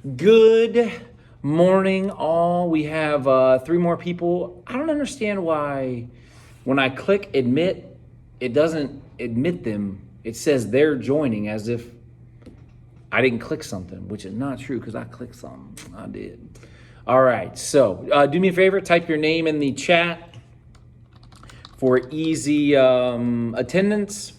Good morning, all. We have 3 more people. I don't understand why when I click admit, it doesn't admit them. It says they're joining as if I didn't click something, which is not true because I clicked something. I did. All right, so do me a favor, type your name in the chat for easy attendance.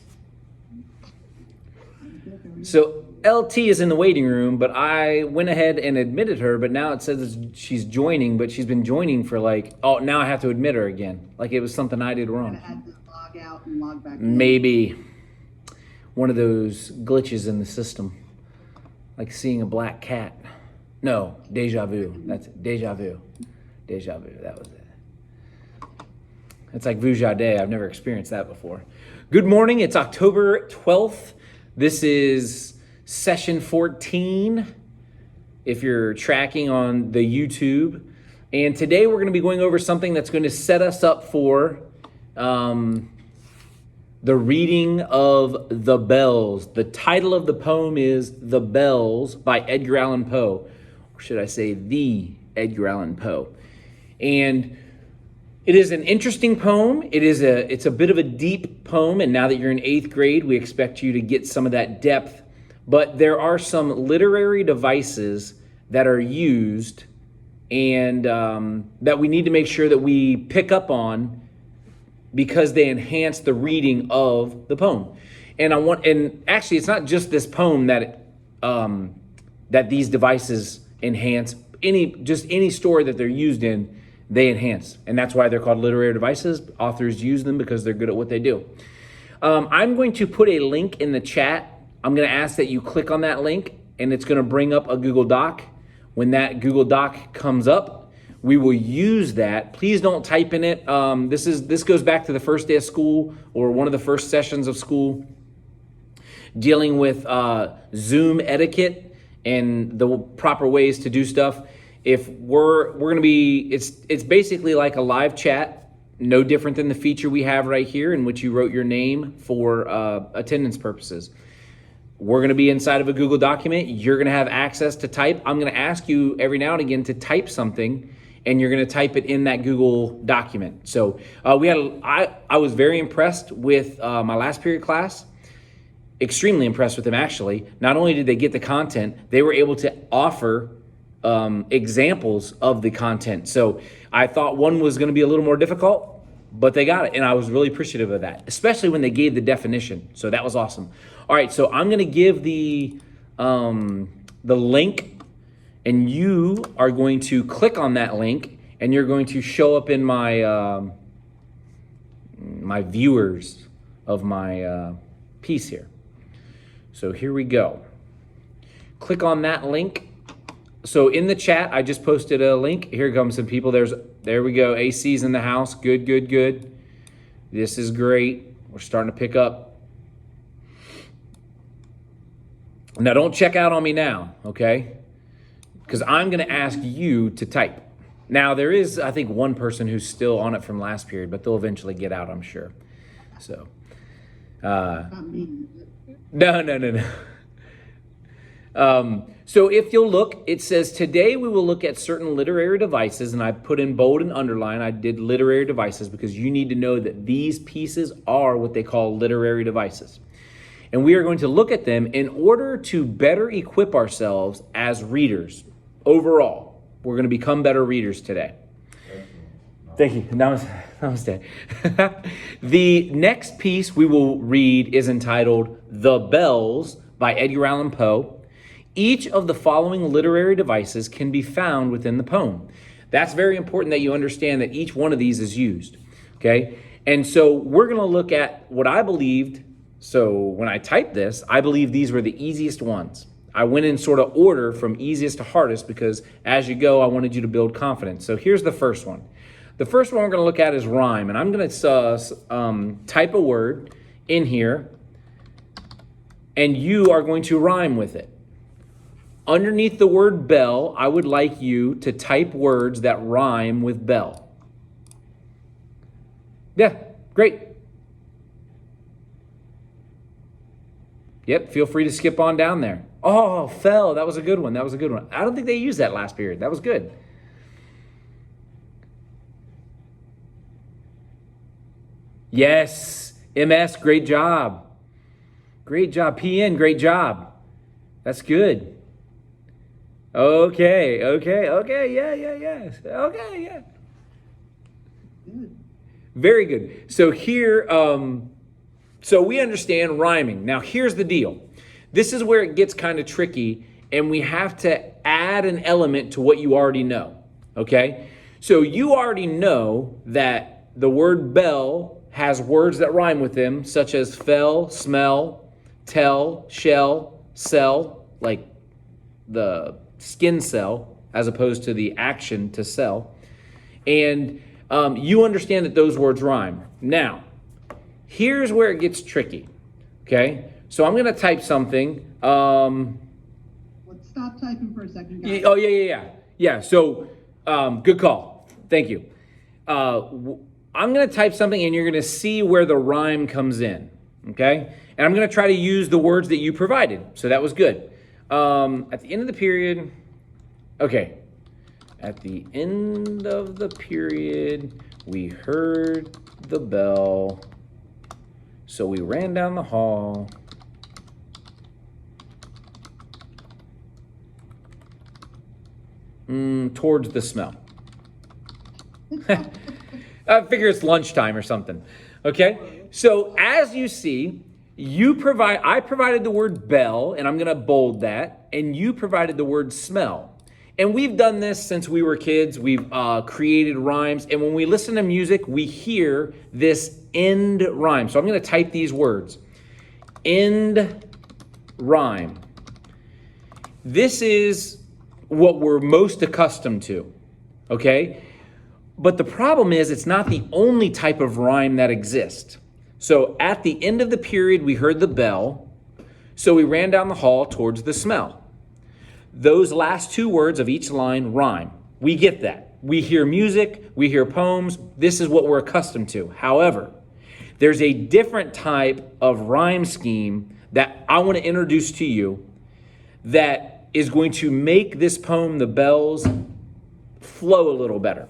So LT is in the waiting room, but I went ahead and admitted her, but now it says she's joining, but she's been joining for now I have to admit her again. Like it was something I did wrong. I had to log out and log back in. Maybe one of those glitches in the system, like seeing a black cat. No, deja vu. That's it. Deja vu. Deja vu. That was it. It's like Vujade. I've never experienced that before. Good morning. It's October 12th. This is session 14, if you're tracking on the YouTube. And today we're going to be going over something that's going to set us up for the reading of The Bells. The title of the poem is The Bells by Edgar Allan Poe. Or should I say the Edgar Allan Poe. And it is an interesting poem. It's a bit of a deep poem, and now that you're in 8th grade, we expect you to get some of that depth. But there are some literary devices that are used and that we need to make sure that we pick up on because they enhance the reading of the poem. And actually, it's not just this poem that these devices enhance. Any story that they're used in, they enhance. And that's why they're called literary devices. Authors use them because they're good at what they do. I'm going to put a link in the chat. I'm going to ask that you click on that link, and it's going to bring up a Google Doc. When that Google Doc comes up, we will use that. Please don't type in it. This goes back to the first day of school or one of the first sessions of school, dealing with Zoom etiquette and the proper ways to do stuff. If we're going to be, it's basically like a live chat, no different than the feature we have right here in which you wrote your name for attendance purposes. We're going to be inside of a Google document. You're going to have access to type. I'm going to ask you every now and again to type something, and you're going to type it in that Google document. So I was very impressed with my last period class. Extremely impressed with them, actually. Not only did they get the content, they were able to offer examples of the content. So I thought one was going to be a little more difficult, but they got it. And I was really appreciative of that, especially when they gave the definition. So that was awesome. All right. So I'm going to give the link, and you are going to click on that link, and you're going to show up in my, my viewers of my piece here. So here we go. Click on that link. So in the chat, I just posted a link. Here comes some people. There we go. AC's in the house. Good, good, good. This is great. We're starting to pick up. Now, don't check out on me now, okay? Because I'm going to ask you to type. Now, there is, I think, one person who's still on it from last period, but they'll eventually get out, I'm sure. So, no. So if you'll look, it says, today we will look at certain literary devices, and I put in bold and underline. I did literary devices because you need to know that these pieces are what they call literary devices. And we are going to look at them in order to better equip ourselves as readers. Overall, we're going to become better readers today. Thank you. Namaste. The next piece we will read is entitled The Bells by Edgar Allan Poe. Each of the following literary devices can be found within the poem. That's very important that you understand that each one of these is used, okay? And so we're going to look at what I believed. So when I typed this, I believe these were the easiest ones. I went in sort of order from easiest to hardest because as you go, I wanted you to build confidence. So here's the first one. The first one we're going to look at is rhyme, and I'm going to type a word in here, and you are going to rhyme with it. Underneath the word bell, I would like you to type words that rhyme with bell. Yeah, great. Yep, feel free to skip on down there. Oh, fell. That was a good one. That was a good one. I don't think they used that last period. That was good. Yes. MS, great job. Great job. PN, great job. That's good. Okay. Yeah. Okay, yeah. Good. Very good. So here, so we understand rhyming. Now here's the deal. This is where it gets kind of tricky, and we have to add an element to what you already know, okay? So you already know that the word bell has words that rhyme with them, such as fell, smell, tell, shell, sell, like the skin cell, as opposed to the action to sell. And you understand that those words rhyme. Now, here's where it gets tricky, okay? So I'm going to type something. Let's stop typing for a second, guys. Oh, yeah. Yeah, so good call. Thank you. I'm going to type something, and you're going to see where the rhyme comes in, okay? And I'm going to try to use the words that you provided. So that was good. At the end of the period, okay. At the end of the period, we heard the bell. So we ran down the hall. Towards the smell. I figure it's lunchtime or something. Okay? So as you see, I provided the word bell, and I'm going to bold that, and you provided the word smell. And we've done this since we were kids. We've created rhymes, and when we listen to music, we hear this end rhyme. So I'm going to type these words. End rhyme. This is what we're most accustomed to, okay? But the problem is it's not the only type of rhyme that exists. So at the end of the period, we heard the bell, so we ran down the hall towards the smell. Those last two words of each line rhyme. We get that. We hear music, we hear poems. This is what we're accustomed to. However, there's a different type of rhyme scheme that I want to introduce to you that is going to make this poem, The Bells, flow a little better.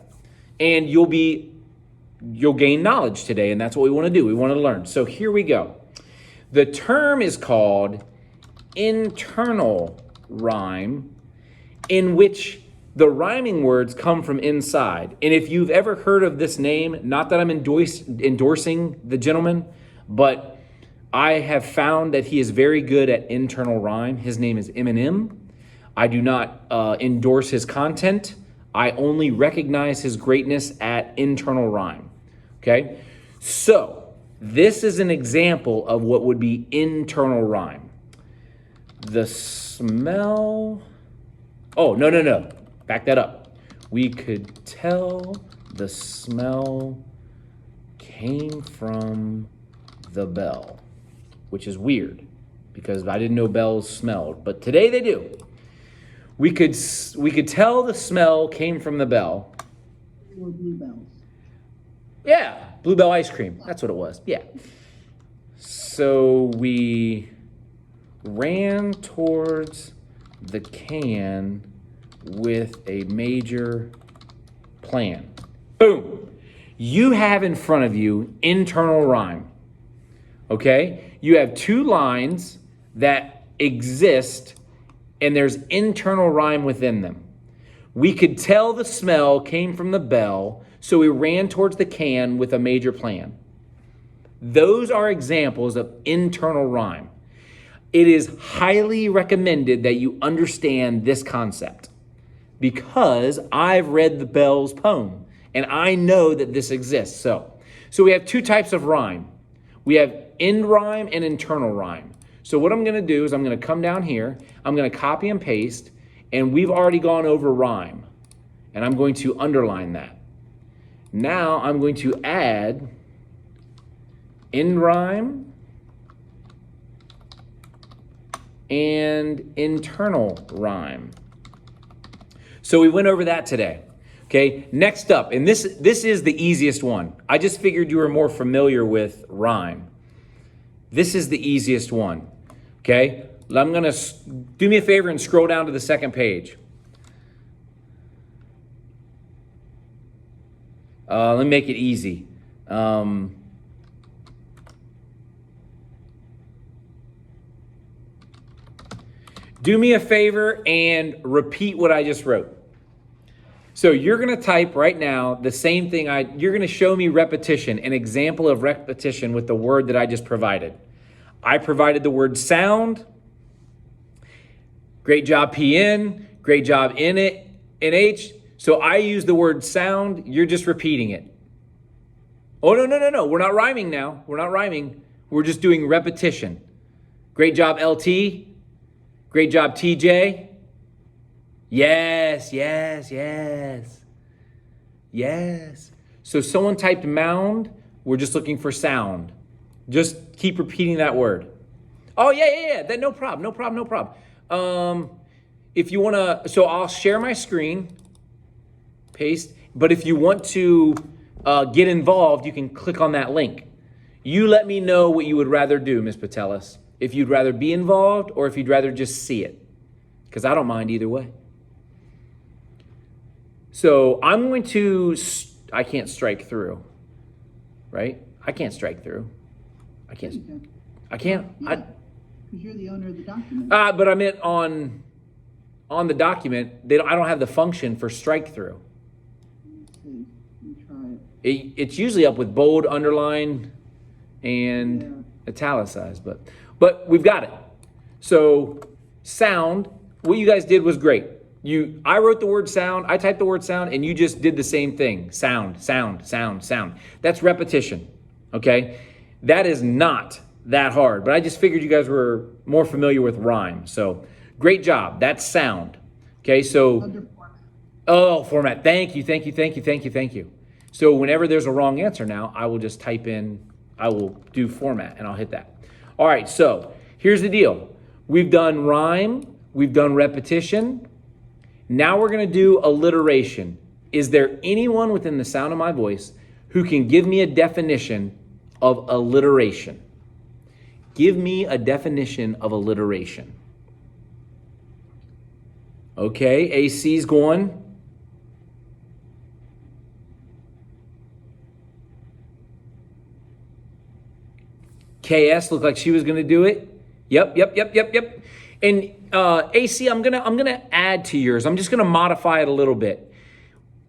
And you'll gain knowledge today, and that's what we want to do. We want to learn. So here we go. The term is called internal rhyme, in which the rhyming words come from inside. And if you've ever heard of this name, not that I'm endorsing the gentleman, but I have found that he is very good at internal rhyme. His name is Eminem. I do not endorse his content. I only recognize his greatness at internal rhyme. Okay? So, this is an example of what would be internal rhyme. The smell... Oh, no. Back that up. We could tell the smell came from the bell, which is weird because I didn't know bells smelled, but today they do. We could tell the smell came from the bell. Or bluebells. Yeah, Bluebell ice cream. That's what it was. Yeah. So we ran towards the can with a major plan. Boom. You have in front of you internal rhyme. Okay? You have two lines that exist, and there's internal rhyme within them. We could tell the smell came from the bell, so we ran towards the can with a major plan. Those are examples of internal rhyme. It is highly recommended that you understand this concept because I've read the Bell's poem and I know that this exists. So we have two types of rhyme. We have end rhyme and internal rhyme. So what I'm going to do is I'm going to come down here, I'm going to copy and paste, and we've already gone over rhyme, and I'm going to underline that. Now I'm going to add end rhyme and internal rhyme. So we went over that today. Okay, next up, and this is the easiest one. I just figured you were more familiar with rhyme. This is the easiest one. Okay, I'm going to do me a favor and scroll down to the second page. Let me make it easy. Do me a favor and repeat what I just wrote. So you're going to type right now the same thing. You're going to show me repetition, an example of repetition with the word that I just provided. I provided the word sound. Great job, PN. Great job, NH. So I use the word sound. You're just repeating it. Oh, no. We're not rhyming now. We're not rhyming. We're just doing repetition. Great job, LT. Great job, TJ. Yes. So someone typed mound. We're just looking for sound. Just keep repeating that word. Oh, yeah. No problem. If you want to, so I'll share my screen, paste. But if you want to get involved, you can click on that link. You let me know what you would rather do, Ms. Patelis. If you'd rather be involved or if you'd rather just see it. Because I don't mind either way. So I'm going to, I can't strike through, right? I can't strike through. I can't. Yeah, because you're the owner of the document. But I meant on the document, I don't have the function for strike through. Let's see. Let me try it. It's usually up with bold, underline, and italicized, but we've got it. So sound, what you guys did was great. I wrote the word sound, I typed the word sound, and you just did the same thing. Sound. That's repetition, okay? That is not that hard, but I just figured you guys were more familiar with rhyme. So great job. That's sound. Okay, so. Under format. Oh, format. Thank you. So whenever there's a wrong answer now, I will just type in, I will do format and I'll hit that. All right, so here's the deal. We've done rhyme, we've done repetition. Now we're going to do alliteration. Is there anyone within the sound of my voice who can give me a definition of alliteration? Give me a definition of alliteration. Okay, AC's going. KS looked like she was going to do it. Yep. And AC, I'm gonna add to yours. I'm just gonna modify it a little bit.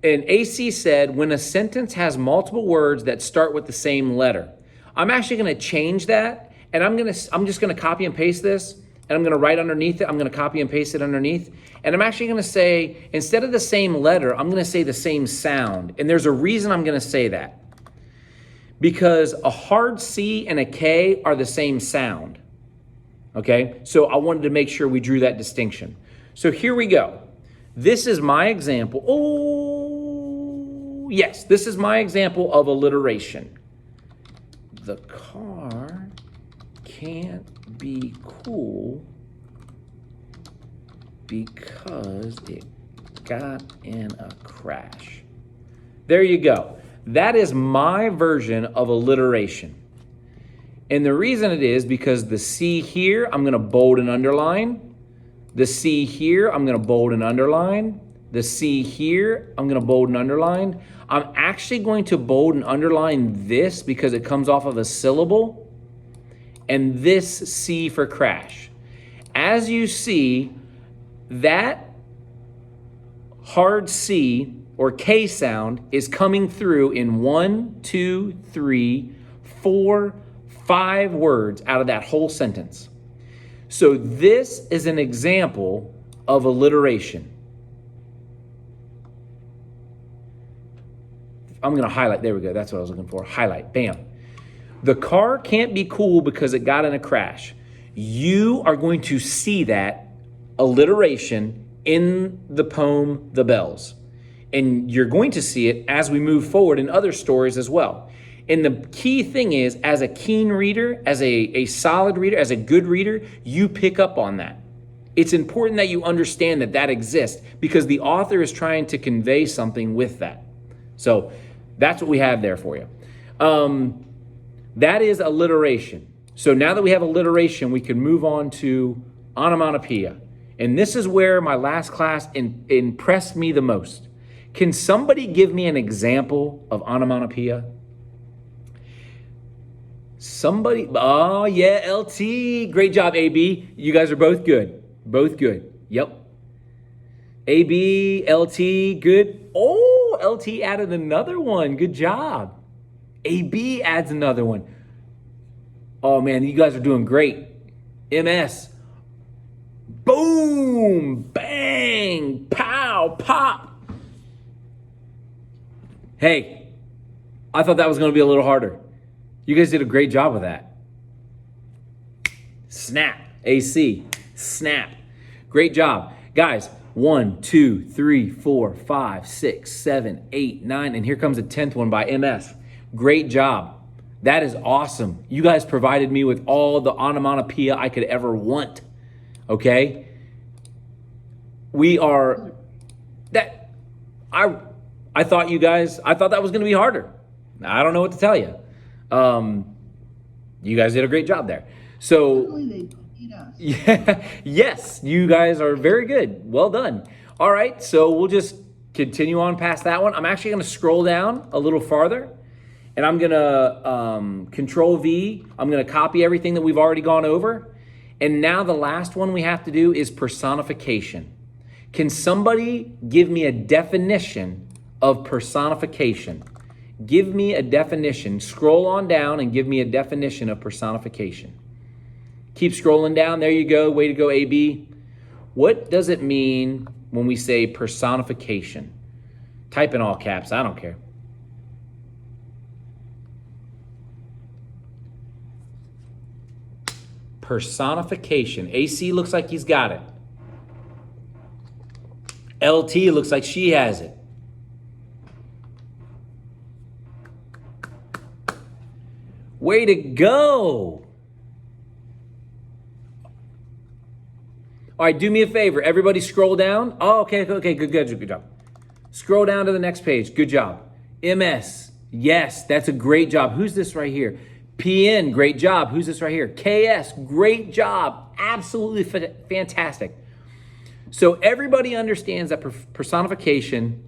And AC said, when a sentence has multiple words that start with the same letter. I'm actually gonna change that, and I'm just gonna copy and paste this, and I'm gonna write underneath it. I'm gonna copy and paste it underneath, and I'm actually gonna say, instead of the same letter, I'm gonna say the same sound. And there's a reason I'm gonna say that. Because a hard C and a K are the same sound. Okay, so I wanted to make sure we drew that distinction. So here we go. This is my example. Oh, yes, this is my example of alliteration. The car can't be cool because it got in a crash. There you go. That is my version of alliteration. And the reason it is because the C here, I'm going to bold and underline. The C here, I'm going to bold and underline. The C here, I'm going to bold and underline. I'm actually going to bold and underline this because it comes off of a syllable. And this C for crash. As you see, that hard C or K sound is coming through in 1, 2, 3, 4, 5 words out of that whole sentence. So this is an example of alliteration. I'm going to highlight. There we go. That's what I was looking for. Highlight. Bam. The car can't be cool because it got in a crash. You are going to see that alliteration in the poem, The Bells. And you're going to see it as we move forward in other stories as well. And the key thing is, as a keen reader, as a solid reader, as a good reader, you pick up on that. It's important that you understand that that exists because the author is trying to convey something with that. So that's what we have there for you. That is alliteration. So now that we have alliteration, we can move on to onomatopoeia. And this is where my last class impressed me the most. Can somebody give me an example of onomatopoeia? Somebody, oh yeah, LT. Great job, AB. You guys are both good. Both good. Yep. AB, LT, good. Oh, LT added another one. Good job. AB adds another one. Oh man, you guys are doing great. MS. Boom, bang, pow, pop. Hey, I thought that was going to be a little harder. You guys did a great job with that. Snap, AC, snap. Great job. Guys, 1, 2, 3, 4, 5, 6, 7, 8, 9, and here comes a 10th one by MS. Great job. That is awesome. You guys provided me with all the onomatopoeia I could ever want. Okay? We are, I thought that was going to be harder. I don't know what to tell you. You guys did a great job there. So, Luckily, they don't need us. yeah, yes, you guys are very good. Well done. All right, so we'll just continue on past that one. I'm actually going to scroll down a little farther, and I'm going to Control V. I'm going to copy everything that we've already gone over. And now the last one we have to do is personification. Can somebody give me a definition of personification? Give me a definition. Scroll on down and give me a definition of personification. Keep scrolling down. There you go. Way to go, AB. What does it mean when we say personification? Type in all caps. I don't care. Personification. AC looks like he's got it. LT looks like she has it. Way to go. All right, do me a favor. Everybody scroll down. Oh, okay, good job. Scroll down to the next page. Good job. MS. Yes, that's a great job. Who's this right here? PN, great job. Who's this right here? KS, great job. Absolutely fantastic. So everybody understands that personification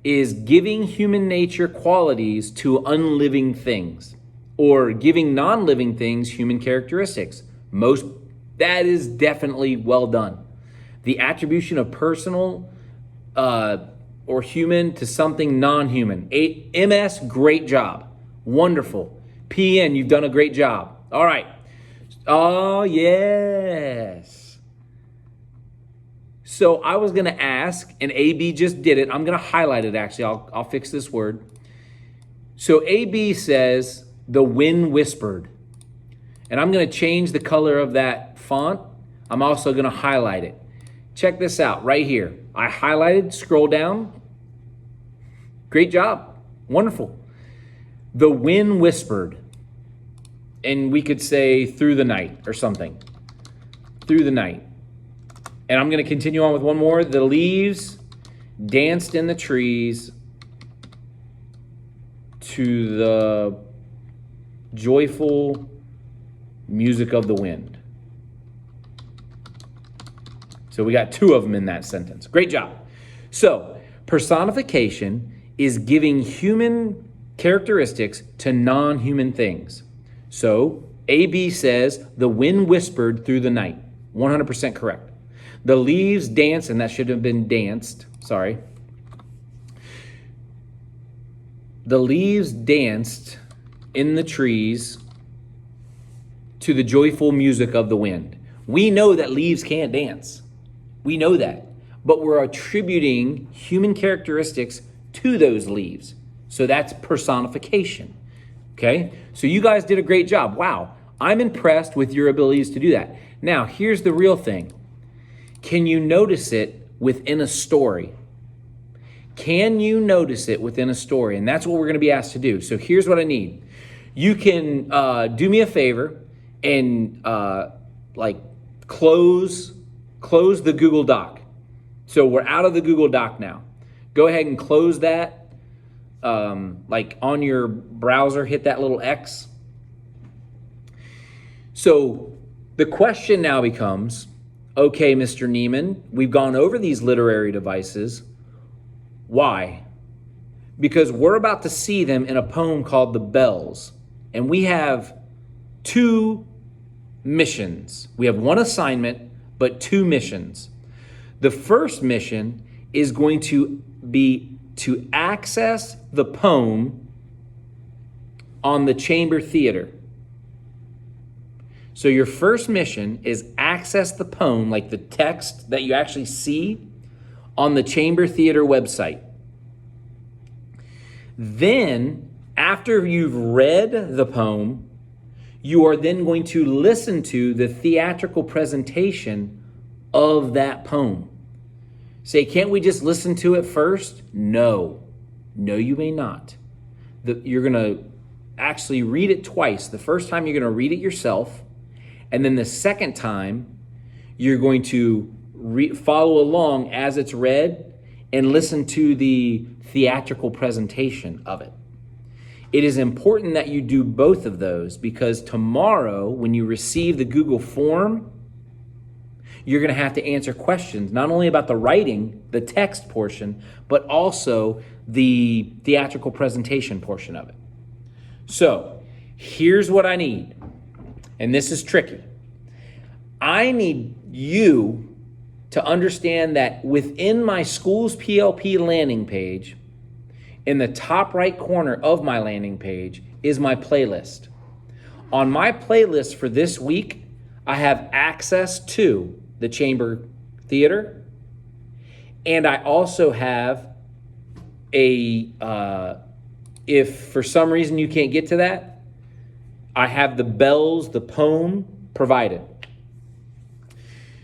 is giving human nature qualities to unliving things, or giving non-living things human characteristics. That is definitely well done. The attribution of personal or human to something non-human. MS, great job. Wonderful. PN, you've done a great job. All right. Oh, yes. So I was going to ask, and AB just did it. I'm going to highlight it, actually. I'll fix this word. So AB says, the wind whispered. And I'm going to change the color of that font. I'm also going to highlight it. Check this out right here. I highlighted, scroll down. Great job. Wonderful. The wind whispered. And we could say through the night or something. Through the night. And I'm going to continue on with one more. The leaves danced in the trees to the joyful music of the wind. So we got two of them in that sentence. Great job. So personification is giving human characteristics to non-human things. So AB says the wind whispered through the night. 100% correct. The leaves danced, and that should have been danced. Sorry. The leaves danced in the trees to the joyful music of the wind. We know that leaves can't dance. We know that. But we're attributing human characteristics to those leaves. So that's personification. Okay? So you guys did a great job. Wow. I'm impressed with your abilities to do that. Now, here's the real thing. Can you notice it within a story? Can you notice it within a story? And that's what we're going to be asked to do. So here's what I need. You can do me a favor and close the Google Doc. So we're out of the Google Doc now. Go ahead and close that. On your browser, hit that little X. So the question now becomes, Okay, Mr. Neiman, we've gone over these literary devices. Why? Because we're about to see them in a poem called The Bells. And we have 2 missions. We have 1 assignment, but 2 missions. The first mission is going to be to access the poem on the chamber theater. So your first mission is access the poem, like the text that you actually see on the chamber theater website. Then, after you've read the poem, you are then going to listen to the theatrical presentation of that poem. Say, can't we just listen to it first? No. No, you may not. You're going to actually read it twice. The first time you're going to read it yourself, and then the second time you're going to follow along as it's read and listen to the theatrical presentation of it. It is important that you do both of those, because tomorrow when you receive the Google form, you're going to have to answer questions, not only about the writing, the text portion, but also the theatrical presentation portion of it. So here's what I need, and this is tricky. I need you to understand that within my school's PLP landing page, in the top right corner of my landing page is my playlist. On my playlist for this week, I have access to the Chamber Theater, and I also have if for some reason you can't get to that, I have the Bells, the poem provided.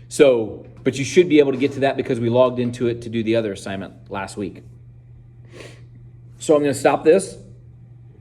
So, but you should be able to get to that because we logged into it to do the other assignment last week. So I'm going to stop this.